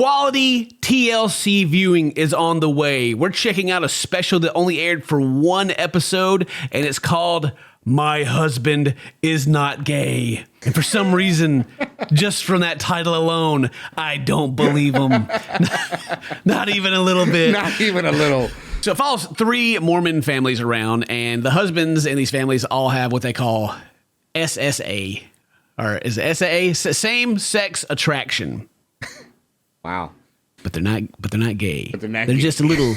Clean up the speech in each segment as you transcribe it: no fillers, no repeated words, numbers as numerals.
Quality TLC viewing is on the way. We're checking out a special that only aired for one episode, and it's called My Husband Is Not Gay. And for some reason, just from that title alone, I don't believe him. Not even a little bit. Not even a little. So it follows 3 Mormon families around, and the husbands in these families all have what they call SSA, or is it SAA? Same-sex attraction. Wow. But they're not gay. But they're not they're gay. just a little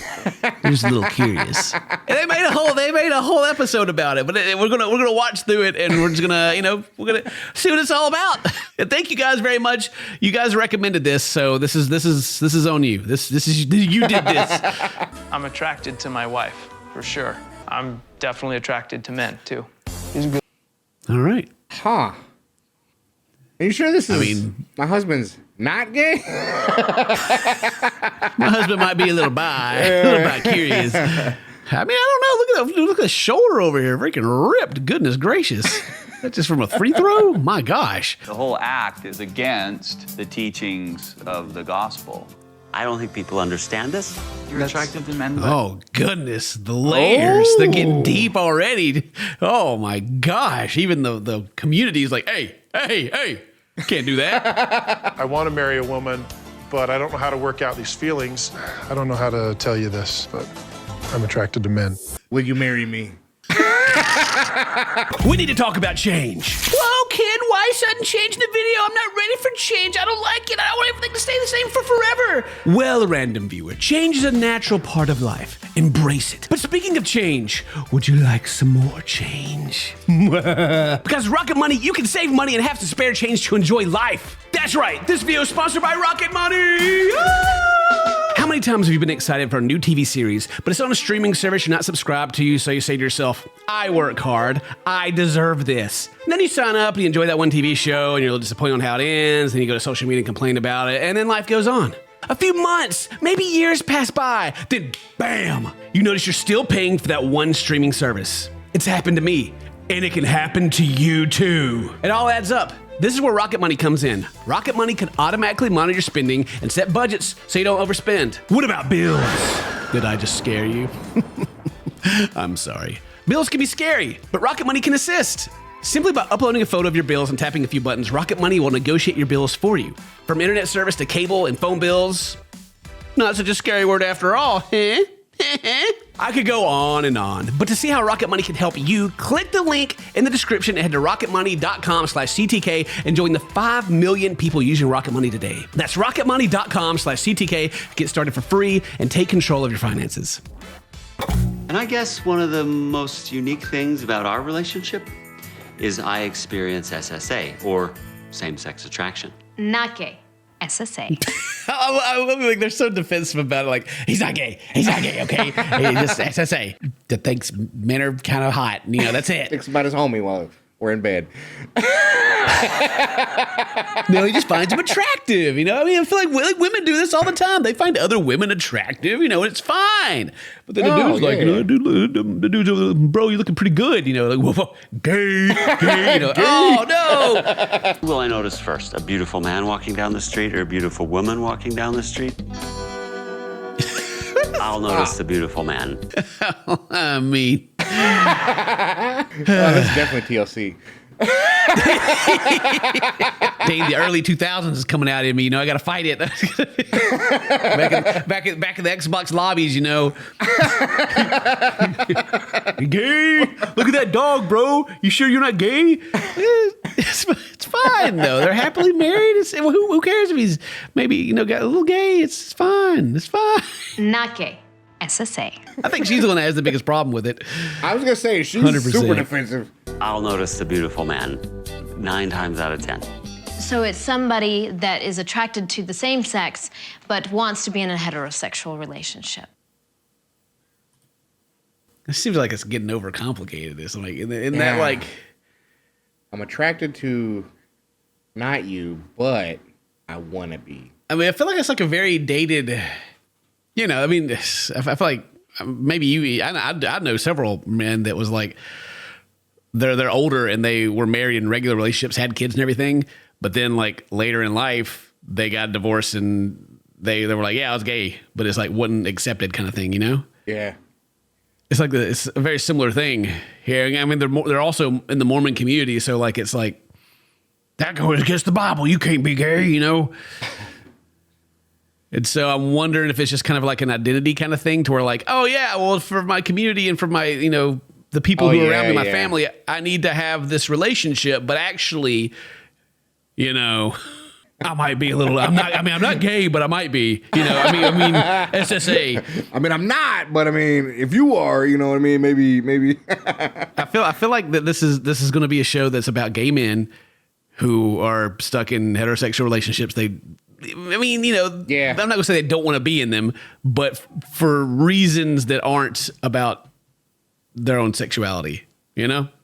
curious. And they made a whole episode about it. But we're gonna watch through it, and we're just gonna we're gonna see what it's all about. And thank you guys very much. You guys recommended this, so this is on you. This is you did this. I'm attracted to my wife for sure. I'm definitely attracted to men too. He's good. All right. Huh. Are you sure this is my husband's not gay? My husband might be a little curious. I mean, I don't know. Look at the shoulder over here, freaking ripped. Goodness gracious. That's just from a free throw? My gosh. The whole act is against the teachings of the gospel. I don't think people understand this. You're attracted to men. Oh, goodness. The layers. They're getting deep already. Oh, my gosh. Even the community is like, hey, can't do that. I want to marry a woman, but I don't know how to work out these feelings. I don't know how to tell you this, but I'm attracted to men. Will you marry me? We need to talk about change. Whoa, kid, why sudden change in the video? I'm not ready for change. I don't like it. I don't want everything to stay the same for forever. Well, random viewer, change is a natural part of life. Embrace it. But speaking of change, would you like some more change? Because Rocket Money, you can save money and have to spare change to enjoy life. That's right. This video is sponsored by Rocket Money. How many times have you been excited for a new TV series, but it's on a streaming service you're not subscribed to, so you say to yourself, I work hard, I deserve this. And then you sign up and you enjoy that one TV show, and you're a little disappointed on how it ends, then you go to social media and complain about it, and then life goes on. A few months, maybe years pass by, then bam, you notice you're still paying for that one streaming service. It's happened to me, and it can happen to you too. It all adds up. This is where Rocket Money comes in. Rocket Money can automatically monitor your spending and set budgets so you don't overspend. What about bills? Did I just scare you? I'm sorry. Bills can be scary, but Rocket Money can assist. Simply by uploading a photo of your bills and tapping a few buttons, Rocket Money will negotiate your bills for you. From internet service to cable and phone bills. Not such a scary word after all, huh? I could go on and on, but to see how Rocket Money can help you, click the link in the description and head to rocketmoney.com/CTK and join the 5 million people using Rocket Money today. That's rocketmoney.com/CTK to get started for free and take control of your finances. And I guess one of the most unique things about our relationship is I experience SSA, or same-sex attraction. Not gay. SSA. I like they're so defensive about it. Like, he's not gay, okay? He just SSA. That thinks men are kind of hot. You know, that's it. Thinks about his homie while we're in bed. No, he just finds him attractive. You know, I mean, I feel like women do this all the time. They find other women attractive. You know, and it's fine. But then the dude's like, you know, the dude's, bro, you're looking pretty good. You know, like, whoa, gay. You know, oh no. Will I notice first? A beautiful man walking down the street or a beautiful woman walking down the street? I'll notice the beautiful man. I mean, This is definitely TLC. Dang, the early 2000s is coming out in me. You know, I got to fight it. back in the Xbox lobbies, you know. Gay? Look at that dog, bro. You sure you're not gay? It's fine, though. They're happily married. Who cares if he's maybe, you know, got a little gay? It's fine. It's fine. Not gay. SSA. I think she's the one that has the biggest problem with it. I was going to say, she's 100%. super defensive. I'll notice the beautiful man 9 times out of 10. So it's somebody that is attracted to the same sex, but wants to be in a heterosexual relationship. It seems like it's getting overcomplicated. This, like, isn't that like? I'm attracted to not you, but I want to be. I mean, I feel like it's like a very dated. You know, I mean, I feel like maybe you. I know several men that was like they're older and they were married in regular relationships, had kids and everything, but then like later in life they got divorced and they were like, yeah, I was gay, but it's like wasn't accepted kind of thing, you know? Yeah. It's like it's a very similar thing here. I mean, they're also in the Mormon community, so like it's like that goes against the Bible. You can't be gay, you know. And so I'm wondering if it's just kind of like an identity kind of thing, to where like, oh yeah, well for my community and for my the people who are around me, my family, I need to have this relationship, but actually, I might be a little. I'm not gay, but I might be. I mean, SSA. I mean, I'm not, but I mean, if you are, you know what I mean. Maybe. I feel like that this is going to be a show that's about gay men who are stuck in heterosexual relationships. I'm not going to say they don't want to be in them, but for reasons that aren't about their own sexuality.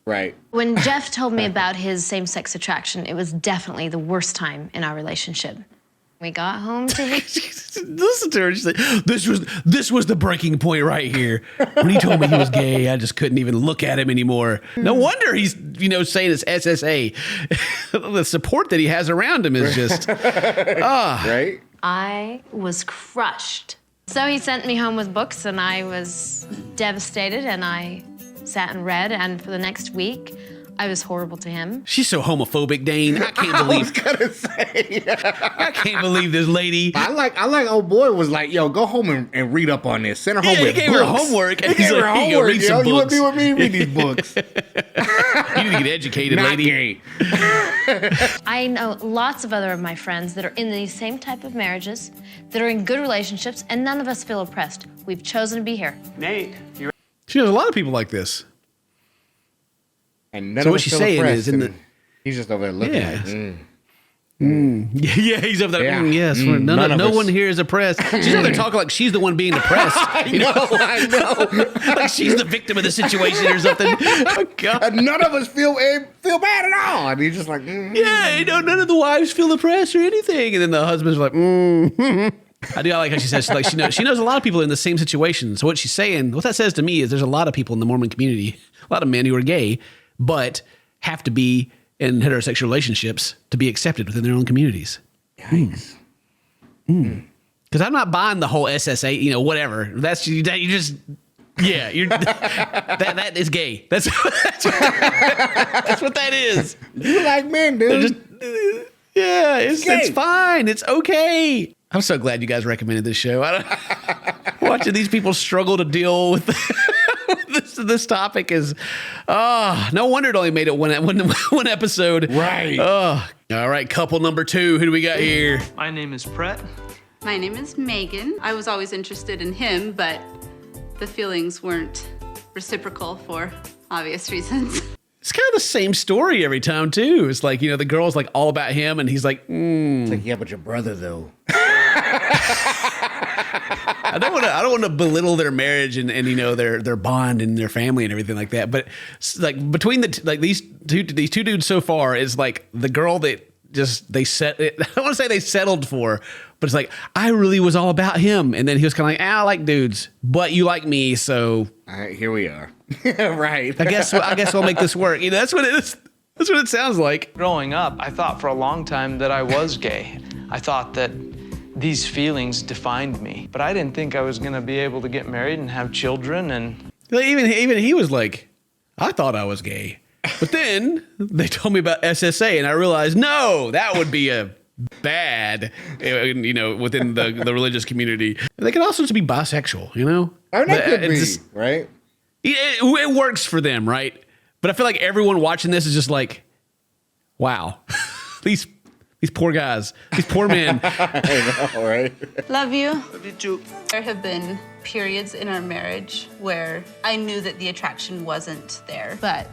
Right. When Jeff told me about his same-sex attraction, it was definitely the worst time in our relationship. We got home to listen to her. She's like, this was the breaking point right here. When he told me he was gay, I just couldn't even look at him anymore. No wonder he's saying it's SSA. The support that he has around him is just right. I was crushed. So he sent me home with books, and I was devastated, and I sat and read, and for the next week, I was horrible to him. She's so homophobic, Dane. I can't believe. I was gonna say. I can't believe this lady. I like. Old boy was like, "Yo, go home and read up on this. Send her home with books." He gave her homework. He gave her homework. Read some books. You want to be with me? Read these books. You need to get educated, Not lady. Gay. I know lots of other of my friends that are in these same type of marriages, that are in good relationships, and none of us feel oppressed. We've chosen to be here. Nate, you She knows a lot of people like this. And none So of what us she's feel saying oppressed, is, and he's just over there looking Yeah. like, Yeah, he's up there. Yeah. Yes, None of no us. one here is oppressed. She's up there talking like she's the one being oppressed. I know. Like she's the victim of the situation or something. Oh, God. And none of us feel bad at all. And he's just like, Yeah, none of the wives feel oppressed or anything. And then the husband's like, I like how she says she knows a lot of people in the same situation. So what she's saying, what that says to me is there's a lot of people in the Mormon community, a lot of men who are gay, but have to be in heterosexual relationships to be accepted within their own communities. Yikes. Because I'm not buying the whole SSA, whatever. That's you just. Yeah, that is gay. That's what that is. You like men, dude. It's fine. It's okay. I'm so glad you guys recommended this show. Watching these people struggle to deal with this topic is, no wonder it only made it one episode. Right. All right, couple number 2. Who do we got here? My name is Brett. My name is Megan. I was always interested in him, but the feelings weren't reciprocal for obvious reasons. It's kind of the same story every time too. It's like, the girl's like all about him and he's like, It's like, yeah, but your brother though. I don't want to belittle their marriage and their bond and their family and everything like that. But like between these two dudes so far is like the girl that just I don't want to say they settled for, but it's like I really was all about him, and then he was kind of like, I like dudes, but you like me, so All right, here we are. Right. I guess we'll make this work. That's what it is. That's what it sounds like. Growing up, I thought for a long time that I was gay. I thought that these feelings defined me, but I didn't think I was gonna be able to get married and have children. And Even he was like, I thought I was gay. But then they told me about SSA and I realized, no, that would be a bad, within the religious community. They could also just be bisexual, I mean, that could be, just, right? it works for them, right? But I feel like everyone watching this is just like, wow, these poor guys, these poor men. I know, right? Love you. Love you too. There have been periods in our marriage where I knew that the attraction wasn't there, but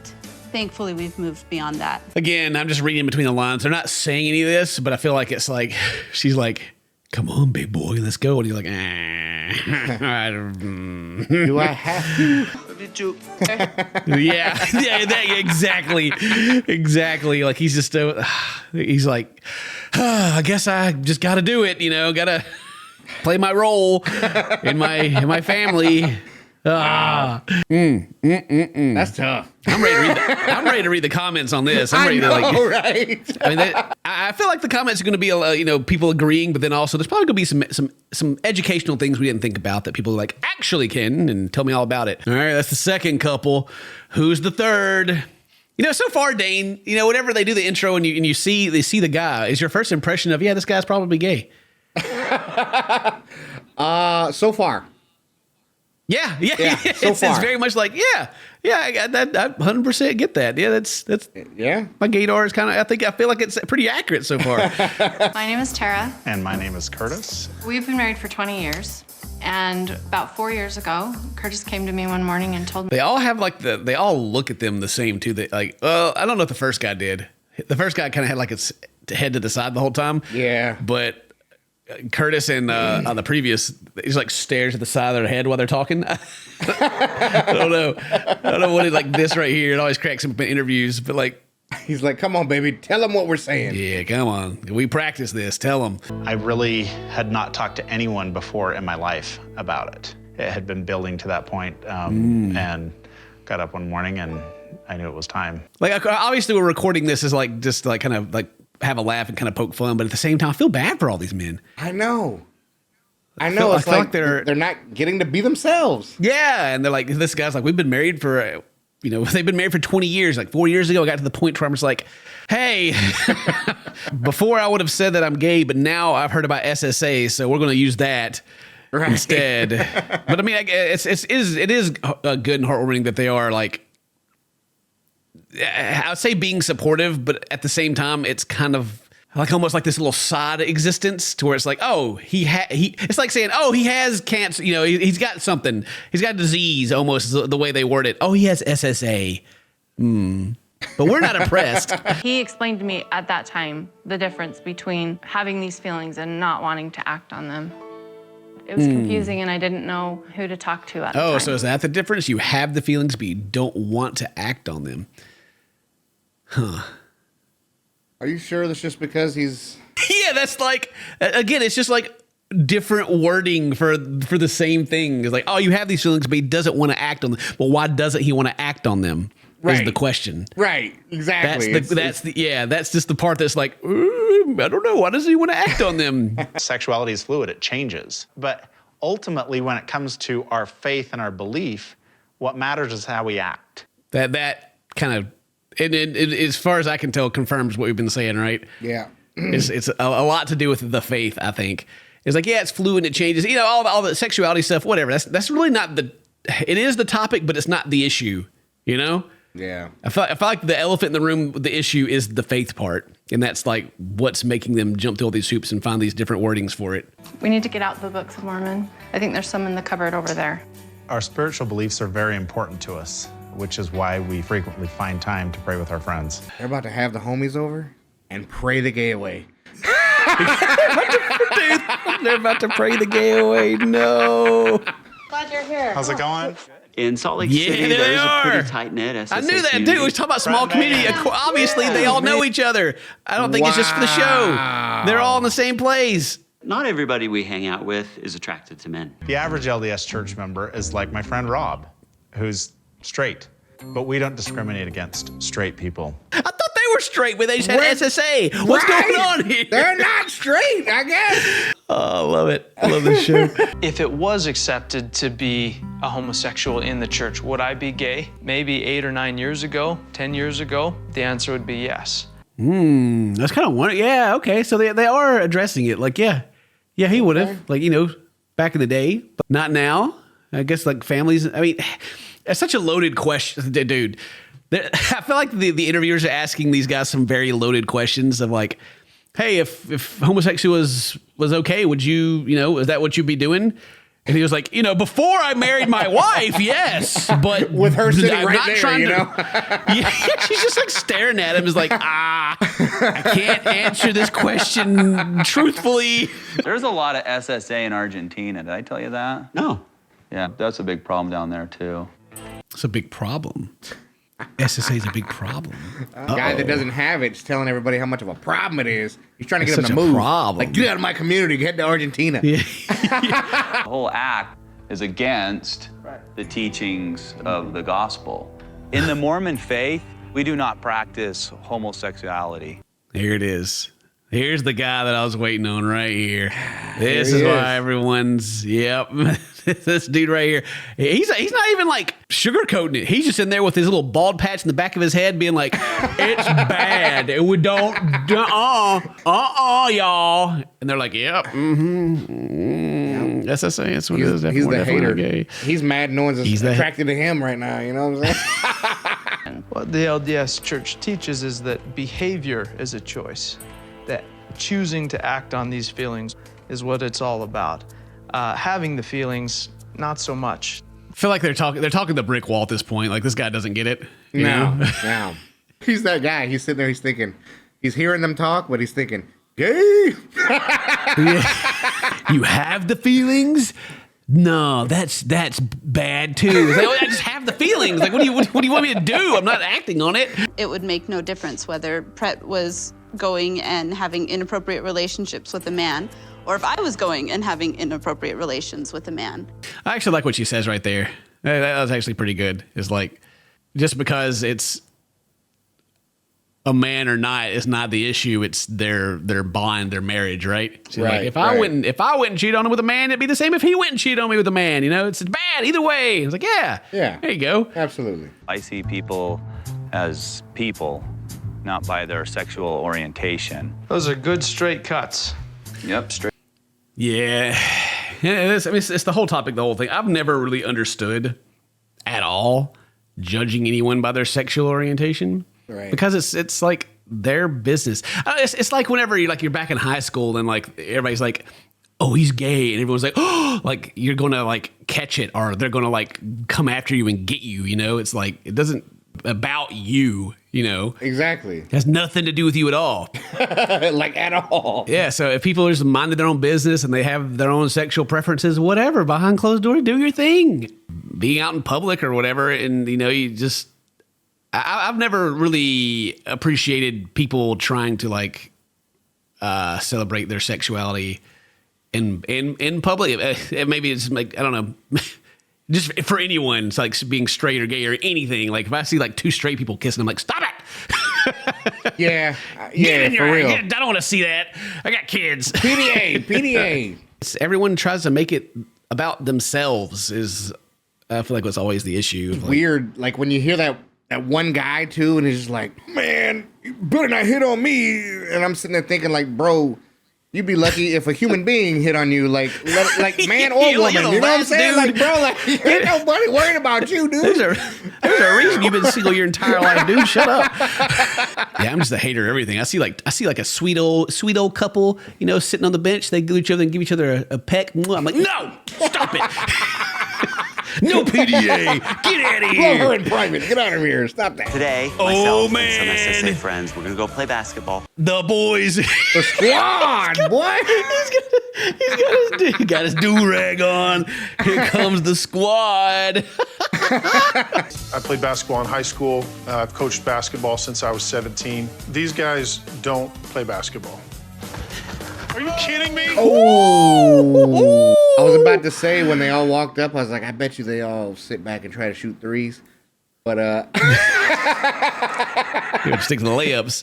thankfully we've moved beyond that. Again, I'm just reading between the lines. They're not saying any of this, but I feel like it's like, she's like, come on, big boy, let's go. And he's like, Do I have to? Yeah, exactly. Like he's just, he's like, I guess I just got to do it. Got to play my role in my family. That's tough. I'm ready to read I'm ready to read the comments on this. I'm ready to right? I mean, I feel like the comments are going to be, people agreeing, but then also there's probably going to be some educational things we didn't think about that people are like, actually, Ken, and tell me all about it. All right, that's the second couple. Who's the third? So far, Dane, whenever they do the intro and they see the guy, is your first impression of, this guy's probably gay? So far. Yeah. So far. It's very much like, I got that. I 100% get that. Yeah, that's my gaydar is I feel like it's pretty accurate so far. My name is Tara. And my name is Curtis. We've been married for 20 years. And about 4 years ago, Curtis came to me one morning and told me. They all have they all look at them the same too. They I don't know if the first guy did. The first guy kind of had like its head to the side the whole time. Yeah. But Curtis and on the previous, he's like stares at the side of their head while they're talking. I don't know what it like this right here. It always cracks him up in interviews, but like he's like, "Come on, baby, tell them what we're saying." Yeah, come on, we practice this. Tell them. I really had not talked to anyone before in my life about it. It had been building to that point, and got up one morning and I knew it was time. Like obviously, we're recording this as like just like kind of like have a laugh and kind of poke fun, but at the same time, I feel bad for all these men. I know. It's like they're not getting to be themselves. Yeah, and they're like, this guy's like, we've been married for, they've been married for 20 years. Like 4 years ago, I got to the point where I'm just like, hey, before I would have said that I'm gay, but now I've heard about SSA, so we're going to use that instead. But I mean, it is good and heartwarming that they are like, I would say being supportive, but at the same time, it's kind of like almost like this little side existence to where it's like, oh, it's like saying, oh, he has cancer, he's got something, he's got a disease, almost the way they word it. Oh, he has SSA. But we're not impressed. He explained to me at that time the difference between having these feelings and not wanting to act on them. It was confusing, and I didn't know who to talk to at the time. Oh, so is that the difference? You have the feelings, but you don't want to act on them. Huh. Are you sure that's just because he's... Yeah, that's like, again, it's just like different wording for the same thing. It's like, oh, you have these feelings, but he doesn't want to act on them. Well, why doesn't he want to act on them? Is the question. Right, exactly. That's just the part that's like, I don't know. Why doesn't he want to act on them? Sexuality is fluid. It changes. But ultimately, when it comes to our faith and our belief, what matters is how we act. That kind of... It, as far as I can tell, confirms what we've been saying, right? Yeah. It's a lot to do with the faith, I think. It's like, yeah, it's fluid, it changes. All the sexuality stuff, whatever. That's really not it is the topic, but it's not the issue, Yeah. I feel like the elephant in the room, the issue is the faith part. And that's like what's making them jump through all these hoops and find these different wordings for it. We need to get out the Books of Mormon. I think there's some in the cupboard over there. Our spiritual beliefs are very important to us, which is why we frequently find time to pray with our friends. They're about to have the homies over and pray the gay away. Dude, they're about to pray the gay away. No. Glad you're here. How's it going? In Salt Lake City, there there's they a pretty are. tight-knit SSA I knew that, community. dude. We talk about small community. Obviously, they all know each other. I don't think it's just for the show. They're all in the same place. Not everybody we hang out with is attracted to men. The average LDS church member is like my friend Rob, who's straight. But we don't discriminate against straight people. I thought they were straight, but they just had SSA. What's going on here? They're not straight, I guess. Oh, I love it. I love this show. If it was accepted to be a homosexual in the church, would I be gay? Maybe 8 or 9 years ago, 10 years ago, the answer would be yes. That's kind of one. Yeah, okay. So they are addressing it. Like, yeah, he would have. Like, back in the day, but not now. I guess like families. I mean, it's such a loaded question, dude. I feel like the interviewers are asking these guys some very loaded questions of like, hey, if homosexuality was okay, would you, is that what you'd be doing? And he was like, before I married my wife, yes, but with her sitting I'm right not there, trying Yeah, she's just like staring at him. Is like, I can't answer this question truthfully. There's a lot of SSA in Argentina. Did I tell you that? No. Yeah, that's a big problem down there, too. It's a big problem. SSA is a big problem. The guy that doesn't have it's telling everybody how much of a problem it is. He's trying to get It's them to such a move. problem. Like, get out of my community. Head to Argentina. Yeah. The whole act is against the teachings of the gospel. In the Mormon faith, we do not practice homosexuality. Here it is. Here's the guy that I was waiting on right here. This is why everyone's, yep. This dude right here. He's not even like sugarcoating it. He's just in there with his little bald patch in the back of his head being like, it's bad. We don't, y'all. And they're like, yep, SSA, that's what it is. He's the hater. He's mad no one's attracted to him right now, you know what I'm saying? What the LDS Church teaches is that behavior is a choice, that choosing to act on these feelings is what it's all about. Having the feelings, not so much. I feel like they're talking the brick wall at this point. Like, this guy doesn't get it. No. He's that guy. He's sitting there, he's thinking, he's hearing them talk, but he's thinking, gay. You have the feelings? No, that's bad too. It's like, I just have the feelings. Like, what do you want me to do? I'm not acting on it. It would make no difference whether Brett was going and having inappropriate relationships with a man, or if I was going and having inappropriate relations with a man. I actually like what she says right there. That was actually pretty good. It's like, just because it's a man or not is not the issue. It's their bond, their marriage, right? So right. Like, if I went and cheated on him with a man, it'd be the same if he went and cheated on me with a man. You know, it's bad either way. It's like, yeah, there you go. Absolutely. I see people as people, not by their sexual orientation. Those are good straight cuts. Yep, straight. Yeah, it's the whole topic, the whole thing. I've never really understood at all judging anyone by their sexual orientation. Right. Because it's like their business. It's like whenever you're back in high school and like everybody's like, oh, he's gay, and everyone's like, oh, like you're gonna like catch it, or they're gonna like come after you and get you. You know, it's like it doesn't about you. You know, exactly. It has nothing to do with you at all. Like at all. Yeah. So if people are just minding their own business and they have their own sexual preferences, whatever, behind closed doors, do your thing. Being out in public or whatever, and you know, you just. I've never really appreciated people trying to like celebrate their sexuality in public. Maybe it's like, I don't know, just for anyone. It's like being straight or gay or anything. Like if I see like two straight people kissing, I'm like, stop it. Yeah, for real. I don't want to see that. I got kids. PDA. Everyone tries to make it about themselves. I feel like what's always the issue. Weird. Like when you hear that one guy too, and he's just like, man, you better not hit on me. And I'm sitting there thinking like, bro, you'd be lucky if a human being hit on you, like man or woman. You know what I'm saying? Dude. Like, bro, like ain't nobody worried about you, dude. There's a reason you've been single your entire life, dude. Shut up. Yeah, I'm just a hater of everything. I see like a sweet old couple, you know, sitting on the bench. They give each other a peck. I'm like, no, stop it. No PDA. Get out of here. Blow her in private. Get out of here. Stop that. Today, myself and some SSA friends, we're going to go play basketball. The boys. The squad, boy. He got his do-rag on. Here comes the squad. I played basketball in high school. I've coached basketball since I was 17. These guys don't play basketball. Are you kidding me? Oh. I was about to say when they all walked up, I was like, I bet you they all sit back and try to shoot threes. But you stick to the layups.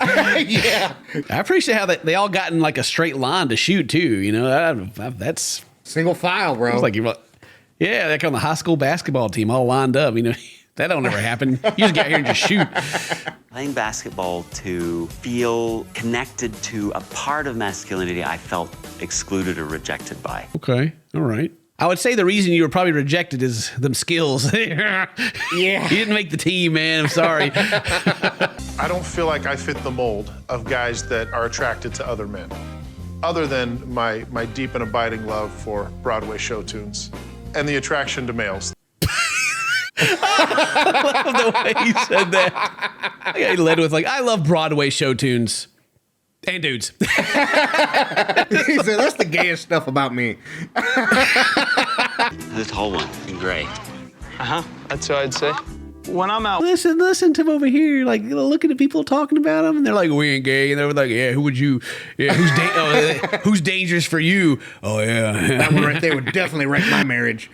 Yeah. I appreciate how they all got in like a straight line to shoot too. You know, that's single file, bro. It's like yeah, like on the high school basketball team, all lined up. You know, that don't ever happen. You just get here and just shoot. Playing basketball to feel connected to a part of masculinity I felt excluded or rejected by. Okay, all right. I would say the reason you were probably rejected is them skills. Yeah. You didn't make the team, man. I'm sorry. I don't feel like I fit the mold of guys that are attracted to other men, other than my deep and abiding love for Broadway show tunes and the attraction to males. I love the way you said that. He led with like, I love Broadway show tunes and dudes. He said, that's the gayest stuff about me. The tall one in gray. That's what I'd say. When I'm out, listen to him over here, like looking at people talking about him, and they're like, "We ain't gay," and they're like, "Yeah, who's dangerous for you?" Oh yeah, that one right there would definitely wreck my marriage.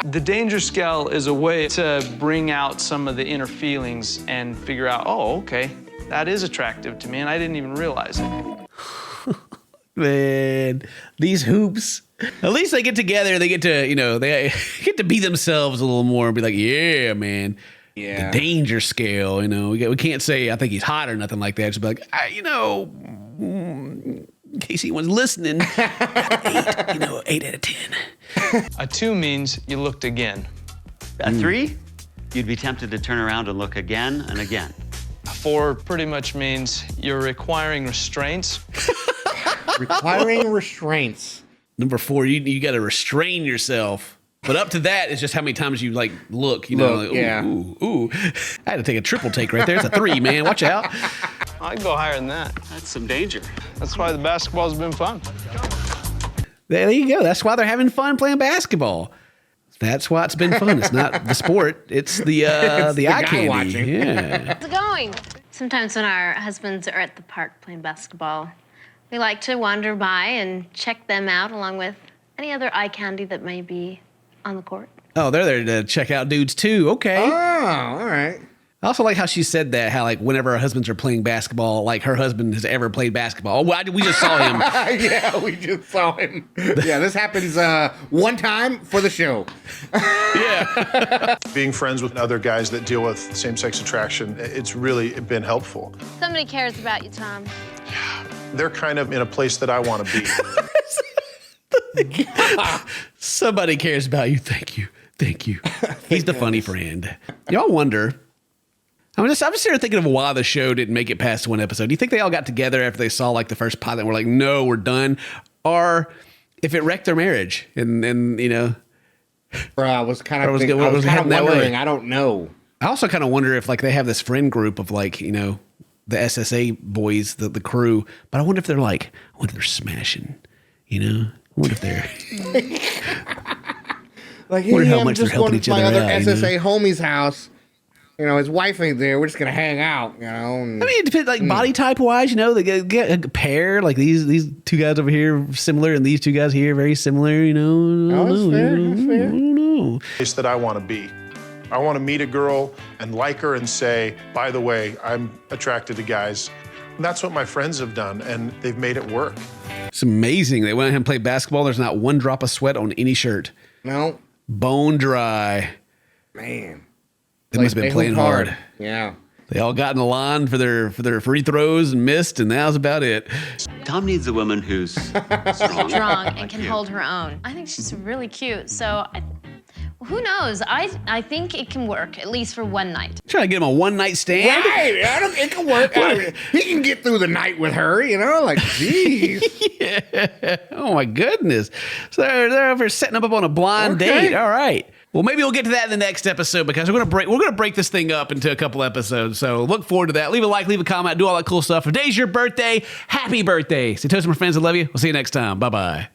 The danger scale is a way to bring out some of the inner feelings and figure out, oh, okay, that is attractive to me, and I didn't even realize it. Man, these hoops. At least they get together. They get to, they get to be themselves a little more and be like, yeah, man. Yeah. The danger scale, we can't say I think he's hot or nothing like that. Just be like, in case anyone's listening, 8 out of 10. A 2 means you looked again. A 3, you'd be tempted to turn around and look again and again. A 4 pretty much means you're requiring restraints. Requiring restraints. Number 4, you got to restrain yourself. But up to that is just how many times you look, Look, ooh, yeah. ooh. I had to take a triple take right there. It's a 3, man. Watch out. I'd go higher than that. That's some danger. That's why the basketball's been fun. There you go. That's why they're having fun playing basketball. That's why it's been fun. It's not the sport. It's the eye candy. Watching. Yeah. How's it going? Sometimes when our husbands are at the park playing basketball, we like to wander by and check them out along with any other eye candy that may be on the court. Oh, they're there to check out dudes too. Okay. Oh, all right. I also like how she said that, how whenever our husbands are playing basketball, her husband has ever played basketball. Oh, we just saw him. Yeah, we just saw him. Yeah, this happens one time for the show. Yeah. Being friends with other guys that deal with same-sex attraction, it's really been helpful. Somebody cares about you, Tom. They're kind of in a place that I want to be. Somebody cares about you. Thank you. He's the funny friend. Y'all wonder. I'm just here thinking of why the show didn't make it past one episode. Do you think they all got together after they saw the first pilot and were like, no, we're done? Or if it wrecked their marriage and Bro, I was kind of heading that way? wondering. I don't know. I also kind of wonder if they have this friend group of the SSA boys, the crew, but I wonder if they're they're smashing, I wonder if they're wonder how much they're helping each other out. My other SSA homie's house. His wife ain't there. We're just gonna hang out. And, I mean, it depends, body type wise. They get a pair these two guys over here similar, and these two guys here very similar. Oh, that's fair. That's fair. I don't know. Place that I want to be. I want to meet a girl and like her and say, by the way, I'm attracted to guys. And that's what my friends have done, and they've made it work. It's amazing. They went ahead and played basketball. There's not one drop of sweat on any shirt. No. Bone dry. Man. They must have been playing hard. Yeah. They all got in the line for their free throws and missed, and that was about it. Tom needs a woman who's Strong and can hold her own. I think she's really cute. So who knows? I think it can work, at least for one night. Trying to get him a one-night stand? Right. It can work. He can get through the night with her, geez. Yeah. Oh, my goodness. So they're over setting up on a blind date. All right. Well, maybe we'll get to that in the next episode because we're gonna break this thing up into a couple episodes. So look forward to that. Leave a like, leave a comment, do all that cool stuff. If today's your birthday, happy birthday. Say toast to my friends. I love you. We'll see you next time. Bye-bye.